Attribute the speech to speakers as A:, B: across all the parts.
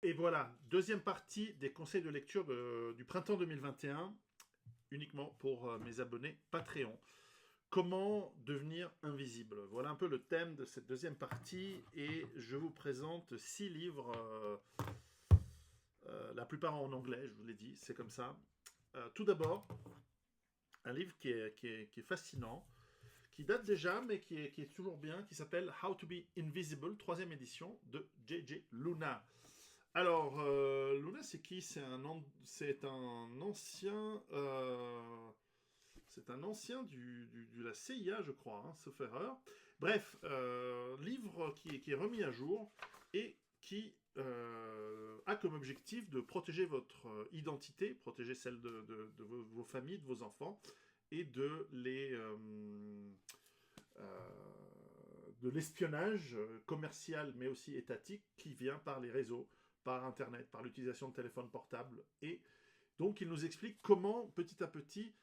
A: Et voilà, deuxième partie des conseils de lecture du printemps 2021, uniquement pour mes abonnés Patreon. Comment devenir invisible? Voilà un peu le thème de cette deuxième partie et je vous présente 6 livres, la plupart en anglais, je vous l'ai dit, c'est comme ça. Tout d'abord, un livre qui est fascinant, qui date déjà, mais qui est toujours bien, qui s'appelle How to be Invisible, troisième édition de J.J. Luna. Alors, Luna, c'est qui? C'est un ancien... c'est un ancien de la CIA, je crois, hein, sauf erreur. Bref, livre qui est remis à jour et qui a comme objectif de protéger votre identité, protéger celle de vos familles, de vos enfants, et de l'espionnage commercial, mais aussi étatique, qui vient par les réseaux, par Internet, par l'utilisation de téléphones portables. Et donc, il nous explique comment, petit à petit,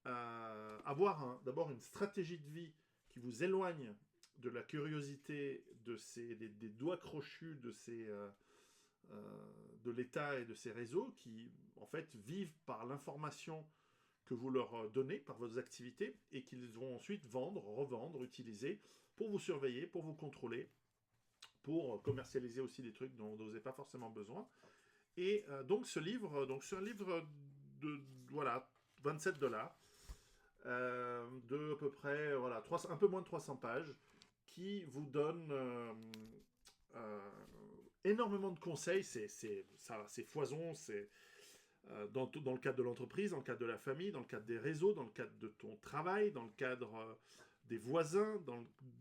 A: avoir d'abord une stratégie de vie qui vous éloigne de la curiosité des doigts crochus de l'État et de ces réseaux qui, en fait, vivent par l'information que vous leur donnez par vos activités et qu'ils vont ensuite vendre, revendre, utiliser pour vous surveiller, pour vous contrôler, pour commercialiser aussi des trucs dont vous n'avez pas forcément besoin. Et donc c'est un livre de voilà 27 $, de à peu près voilà, un peu moins de 300 pages, qui vous donne euh, énormément de conseils. C'est foison, c'est dans le cadre de l'entreprise, dans le cadre de la famille, dans le cadre des réseaux, dans le cadre de ton travail, dans le cadre des voisins,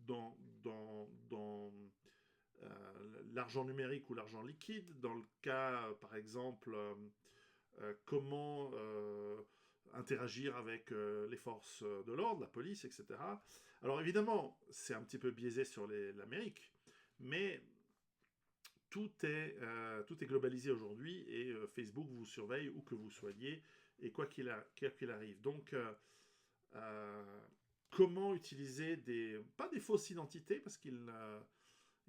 A: dans l'argent numérique ou l'argent liquide, dans le cas, par exemple, comment interagir avec les forces de l'ordre, la police, etc. Alors évidemment, c'est un petit peu biaisé sur l'Amérique, mais tout est globalisé aujourd'hui et Facebook vous surveille où que vous soyez et quoi qu'il arrive. Donc, euh, comment utiliser pas des fausses identités parce il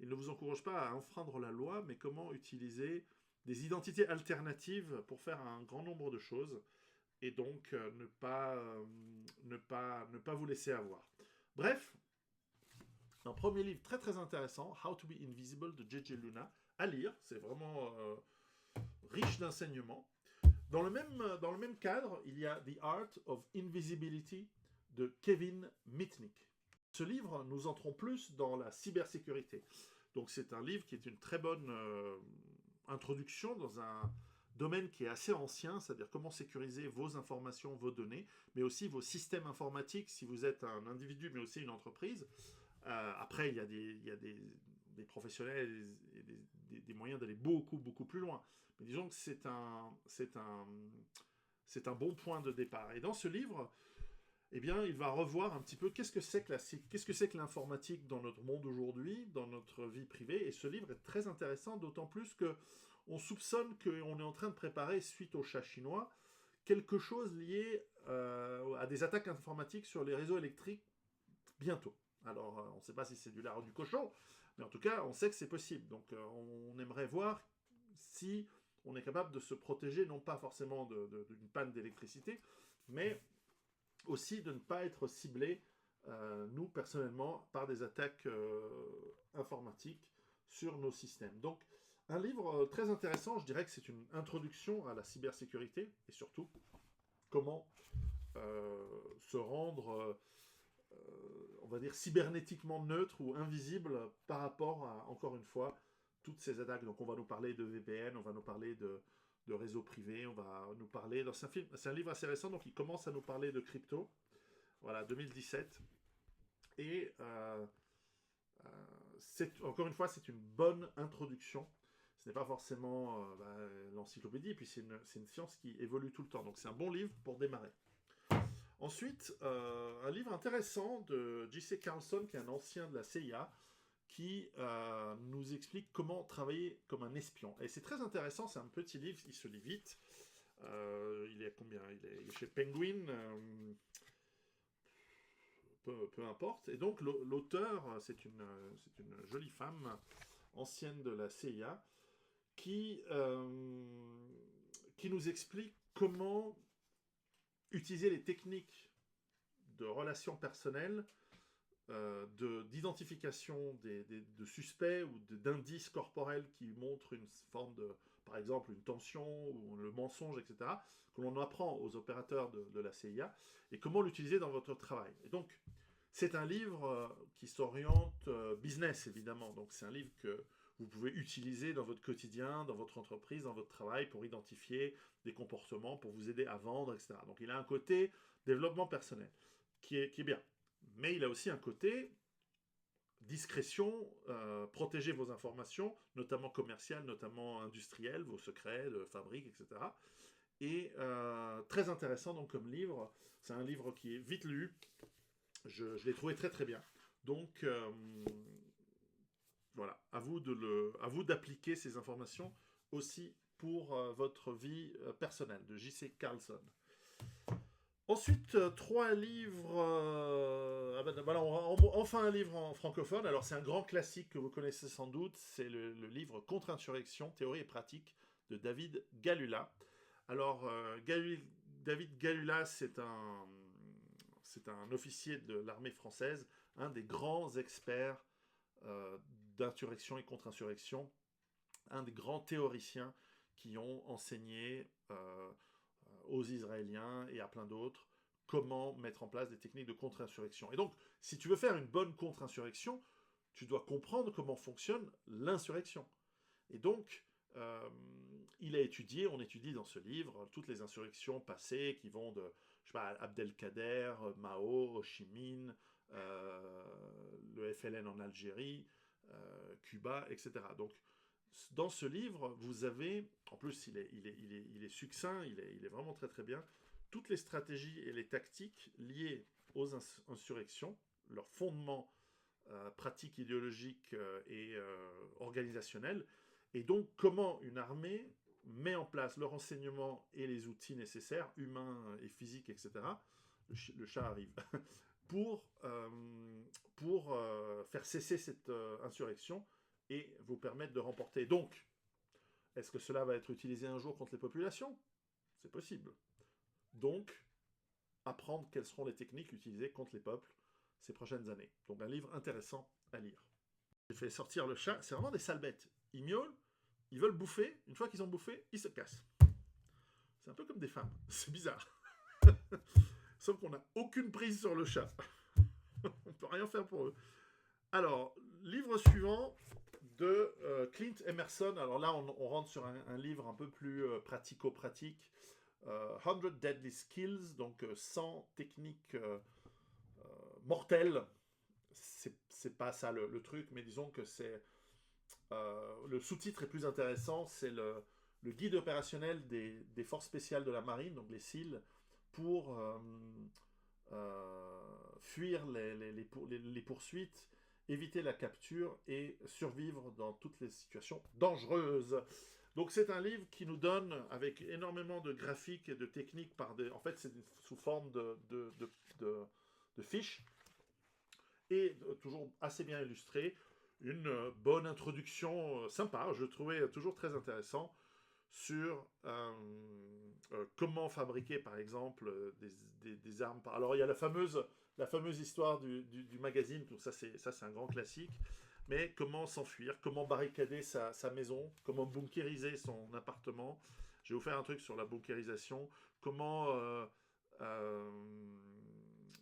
A: ne vous encourage pas à enfreindre la loi, mais comment utiliser des identités alternatives pour faire un grand nombre de choses et donc ne pas vous laisser avoir. Bref, un premier livre très très intéressant, How to be Invisible de J.J. Luna, à lire, c'est vraiment riche d'enseignements. Dans le même cadre, il y a The Art of Invisibility de Kevin Mitnick. Ce livre, nous entrons plus dans la cybersécurité. Donc c'est un livre qui est une très bonne introduction dans un domaine qui est assez ancien, c'est-à-dire comment sécuriser vos informations, vos données, mais aussi vos systèmes informatiques si vous êtes un individu, mais aussi une entreprise. Après, il y a des professionnels et des moyens d'aller beaucoup, beaucoup plus loin. Mais disons que c'est un bon point de départ. Et dans ce livre, eh bien, il va revoir un petit peu qu'est-ce que c'est que l'informatique dans notre monde aujourd'hui, dans notre vie privée. Et ce livre est très intéressant, d'autant plus que on soupçonne qu'on est en train de préparer, suite au chat chinois, quelque chose lié à des attaques informatiques sur les réseaux électriques bientôt. Alors, on ne sait pas si c'est du lard ou du cochon, mais en tout cas, on sait que c'est possible. Donc, on aimerait voir si on est capable de se protéger, non pas forcément d'une panne d'électricité, mais aussi de ne pas être ciblé, nous personnellement, par des attaques informatiques sur nos systèmes. Donc, un livre très intéressant, je dirais que c'est une introduction à la cybersécurité et surtout comment se rendre, on va dire, cybernétiquement neutre ou invisible par rapport à, encore une fois, toutes ces attaques. Donc, on va nous parler de VPN, on va nous parler de réseaux privés, on va nous parler... C'est un livre assez récent, donc il commence à nous parler de crypto. Voilà, 2017. Et encore une fois, c'est une bonne introduction. Ce n'est pas forcément l'encyclopédie, puis c'est une science qui évolue tout le temps. Donc c'est un bon livre pour démarrer. Ensuite, un livre intéressant de J.C. Carlson, qui est un ancien de la CIA, qui nous explique comment travailler comme un espion. Et c'est très intéressant, c'est un petit livre, il se lit vite. Il est combien il est chez Penguin. Peu importe. Et donc l'auteur, c'est une jolie femme ancienne de la CIA qui, qui nous explique comment utiliser les techniques de relations personnelles, d'identification de suspects ou d'indices corporels qui montrent une forme de, par exemple, une tension ou le mensonge, etc., que l'on apprend aux opérateurs de la CIA, et comment l'utiliser dans votre travail. Et donc, c'est un livre qui s'oriente business, évidemment. Donc, c'est un livre que vous pouvez utiliser dans votre quotidien, dans votre entreprise, dans votre travail, pour identifier des comportements, pour vous aider à vendre, etc. Donc, il a un côté développement personnel qui est bien. Mais il a aussi un côté discrétion, protéger vos informations, notamment commerciales, notamment industrielles, vos secrets de fabrique, etc. Et très intéressant donc comme livre. C'est un livre qui est vite lu. Je l'ai trouvé très très bien. Donc voilà, à vous d'appliquer ces informations aussi pour votre vie personnelle, de J.C. Carlson. Ensuite, 3 livres. Voilà, enfin un livre en francophone. Alors, c'est un grand classique que vous connaissez sans doute. C'est le livre Contre-insurrection, théorie et pratique de David Galula. Alors, David Galula, c'est un officier de l'armée française, un des grands experts d'insurrection et contre-insurrection, un des grands théoriciens qui ont enseigné aux Israéliens et à plein d'autres comment mettre en place des techniques de contre-insurrection. Et donc, si tu veux faire une bonne contre-insurrection, tu dois comprendre comment fonctionne l'insurrection. Et donc, il a étudié, on étudie dans ce livre, toutes les insurrections passées qui vont de, je sais pas, Abdelkader, Mao, Ho Chi Minh, le FLN en Algérie, Cuba, etc. Donc, dans ce livre, vous avez, en plus il est succinct, il est vraiment très très bien, toutes les stratégies et les tactiques liées aux insurrections, leurs fondements pratiques, idéologiques et organisationnels, et donc comment une armée met en place le renseignement et les outils nécessaires, humains et physiques, etc. Le chat arrive. pour faire cesser cette insurrection et vous permettre de remporter. Donc, est-ce que cela va être utilisé un jour contre les populations? C'est possible. Donc, apprendre quelles seront les techniques utilisées contre les peuples ces prochaines années. Donc, un livre intéressant à lire. J'ai fait sortir le chat, c'est vraiment des sales bêtes. Ils miaulent, ils veulent bouffer, une fois qu'ils ont bouffé, ils se cassent. C'est un peu comme des femmes, c'est bizarre. Sauf qu'on n'a aucune prise sur le chat. On peut rien faire pour eux. Alors, livre suivant de Clint Emerson. Alors là, on rentre sur un livre un peu plus pratico-pratique. 100 Deadly Skills, donc 100 techniques mortelles. C'est pas ça le truc, mais disons que c'est... le sous-titre est plus intéressant, c'est le guide opérationnel des forces spéciales de la marine, donc les SEAL, pour fuir les poursuites, éviter la capture et survivre dans toutes les situations dangereuses. Donc c'est un livre qui nous donne, avec énormément de graphiques et de techniques, en fait c'est sous forme de fiches, et toujours assez bien illustré, une bonne introduction sympa, je trouvais toujours très intéressant, sur comment fabriquer par exemple des armes. Alors il y a la fameuse histoire du magazine, donc ça c'est un grand classique, mais comment s'enfuir, comment barricader sa maison, comment bunkériser son appartement. Je vais vous faire un truc sur la bunkérisation, comment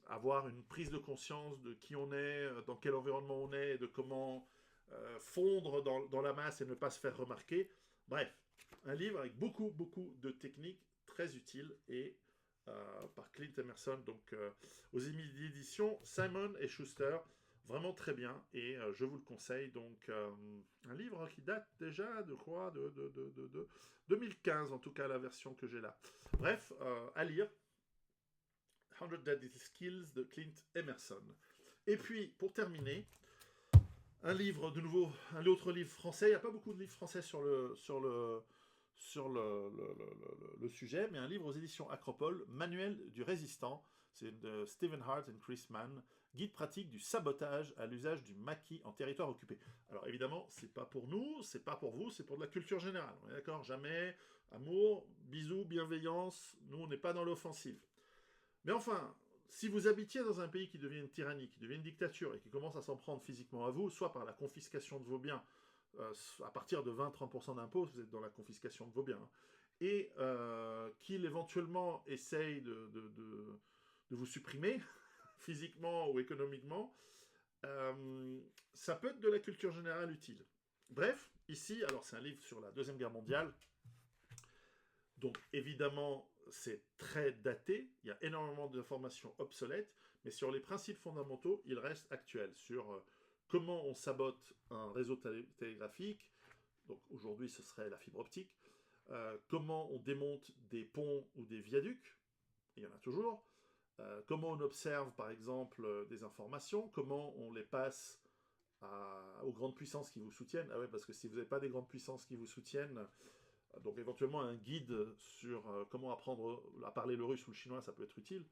A: avoir une prise de conscience de qui on est, dans quel environnement on est, et de comment fondre dans la masse et ne pas se faire remarquer. Bref, un livre avec beaucoup de techniques très utiles et par Clint Emerson, donc aux éditions Simon & Schuster, vraiment très bien et je vous le conseille. Donc un livre qui date déjà de quoi, de 2015 en tout cas, la version que j'ai là. Bref, à lire. 100 Deadly Skills de Clint Emerson. Et puis pour terminer, un livre de nouveau, un autre livre français. Il n'y a pas beaucoup de livres français sur le sujet, mais un livre aux éditions Acropole, Manuel du résistant, c'est de Stephen Hart et Chris Mann, Guide pratique du sabotage à l'usage du maquis en territoire occupé. Alors évidemment, c'est pas pour nous, c'est pas pour vous, c'est pour de la culture générale. On est d'accord? Jamais amour, bisous, bienveillance, nous on n'est pas dans l'offensive. Mais enfin, si vous habitiez dans un pays qui devient une tyrannie, qui devient une dictature et qui commence à s'en prendre physiquement à vous, soit par la confiscation de vos biens, à partir de 20-30% d'impôts, vous êtes dans la confiscation de vos biens, hein, et qu'il éventuellement essaye de vous supprimer, physiquement ou économiquement, ça peut être de la culture générale utile. Bref, ici, alors c'est un livre sur la Deuxième Guerre mondiale, donc évidemment c'est très daté, il y a énormément d'informations obsolètes, mais sur les principes fondamentaux, il reste actuel, sur comment on sabote un réseau télégraphique, donc aujourd'hui ce serait la fibre optique, comment on démonte des ponts ou des viaducs, il y en a toujours, comment on observe par exemple des informations, comment on les passe aux grandes puissances qui vous soutiennent. Ah ouais, parce que si vous n'avez pas des grandes puissances qui vous soutiennent, donc éventuellement un guide sur comment apprendre à parler le russe ou le chinois, ça peut être utile.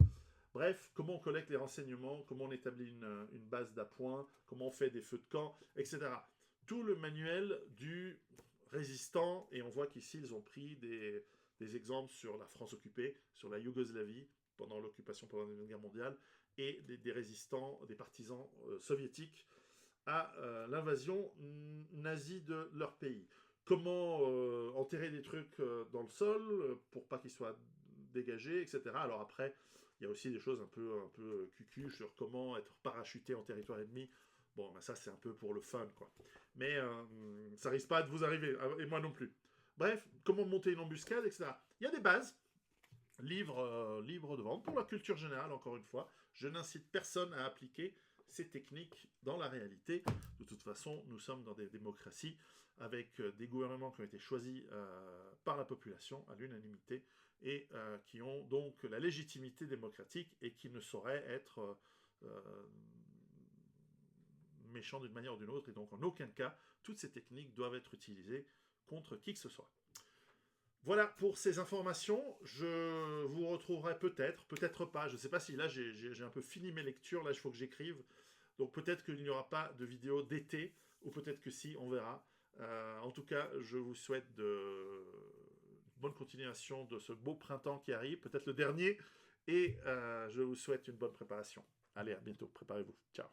A: Bref, comment on collecte les renseignements, comment on établit une base d'appoint, comment on fait des feux de camp, etc. Tout le manuel du résistant, et on voit qu'ici ils ont pris des exemples sur la France occupée, sur la Yougoslavie, pendant l'occupation pendant la Deuxième Guerre mondiale, et des résistants, des partisans soviétiques à l'invasion nazie de leur pays. Comment enterrer des trucs dans le sol pour pas qu'ils soient dégagés, etc. Alors après, il y a aussi des choses un peu cucu sur comment être parachuté en territoire ennemi. Bon, ben ça c'est un peu pour le fun, quoi. Mais ça risque pas de vous arriver, et moi non plus. Bref, comment monter une embuscade, etc. Il y a des bases, livres de vente, pour la culture générale, encore une fois. Je n'incite personne à appliquer ces techniques dans la réalité. De toute façon, nous sommes dans des démocraties avec des gouvernements qui ont été choisis par la population à l'unanimité et qui ont donc la légitimité démocratique et qui ne sauraient être méchants d'une manière ou d'une autre. Et donc, en aucun cas, toutes ces techniques doivent être utilisées contre qui que ce soit. Voilà pour ces informations. Je vous retrouverai peut-être, peut-être pas. Je ne sais pas si là j'ai un peu fini mes lectures. Là, il faut que j'écrive. Donc peut-être qu'il n'y aura pas de vidéo d'été, ou peut-être que si, on verra. En tout cas, je vous souhaite une bonne continuation de ce beau printemps qui arrive, peut-être le dernier, et je vous souhaite une bonne préparation. Allez, à bientôt. Préparez-vous. Ciao.